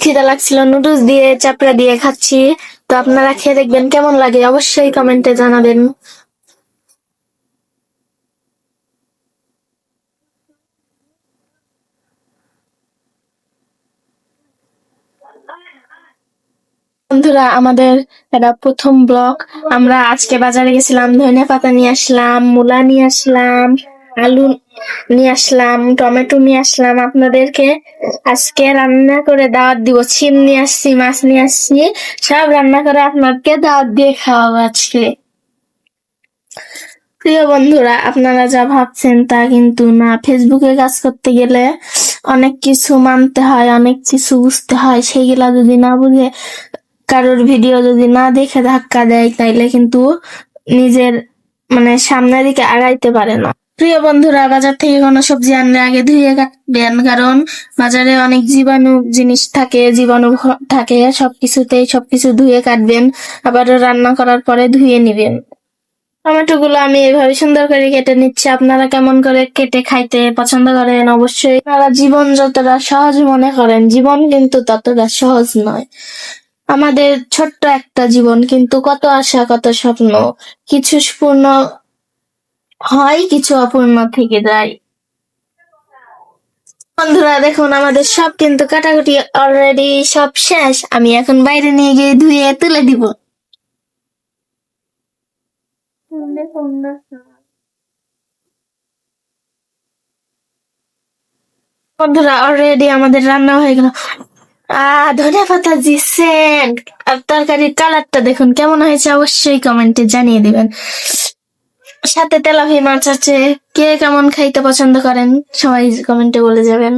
খিদা লাগছিল, নুডলস দিয়ে চাপড়া দিয়ে খাচ্ছি। তো আপনারা খেয়ে দেখবেন কেমন লাগে, অবশ্যই কমেন্টে জানাবেন। বন্ধুরা, আমাদের এটা প্রথম ব্লগ। আমরা আজকে বাজারে গেছিলাম, ধনিয়া পাতা নিয়ে আসলাম, মূলা নিয়ে আসলাম, আলু নিয়ে আসলাম, টমেটো নিয়ে আসলাম। আপনাদেরকে আজকে রান্না করে দাওয়াত দিব। শিম নিয়ে আসছি, মাছ নিয়ে আসছি, সব রান্না করে আপনাকে দাওয়াত দিয়ে খাওয়াবো আজকে। প্রিয় বন্ধুরা, আপনারা যা ভাবছেন তা কিন্তু না। ফেসবুকে কাজ করতে গেলে অনেক কিছু মানতে হয়, অনেক কিছু বুঝতে হয়। সেইগুলা যদি না বুঝে, কারোর ভিডিও যদি না দেখে ধাক্কা দেয়, তাইলে কিন্তু নিজের সামনের দিকে আগাইতে পারে না। প্রিয় বন্ধুরা, বাজার থেকে কোনো সবজি আনলে আগে ধুয়ে কাটবেন, কারণ বাজারে অনেক জীবাণু জিনিস থাকে, জীবাণু থাকে। সবকিছু ধুয়ে কাটবেন, আবার রান্না করার পরে ধুয়ে নিবেন। টমেটো গুলো আমি এভাবে সুন্দর করে কেটে নিচ্ছি। আপনারা কেমন করে কেটে খাইতে পছন্দ করেন? অবশ্যই। আপনারা জীবন যতটা সহজ মনে করেন, জীবন কিন্তু ততটা সহজ নয়। আমাদের ছোট্ট একটা জীবন, কিন্তু কত আশা, কত স্বপ্ন। কিছু পূর্ণ হয়, কিছু অপূর্ণ থেকে যায়। বন্ধুরা দেখুন, আমাদের সব কিন্তু কাটাকুটি অলরেডি সব শেষ। আমি এখন বাইরে নিয়ে গিয়ে ধুয়ে তুলে দিব। বন্ধুরা, অলরেডি আমাদের রান্না হয়ে গেল। ধনিয়া পাতা দিচ্ছেন, আর তরকারির কালারটা দেখুন কেমন হয়েছে, অবশ্যই কমেন্টে জানিয়ে দিবেন। সাথে তেলাপিয়া মাছ আছে। কে কেমন খাইতে পছন্দ করেন সবাই কমেন্টে বলে যাবেন।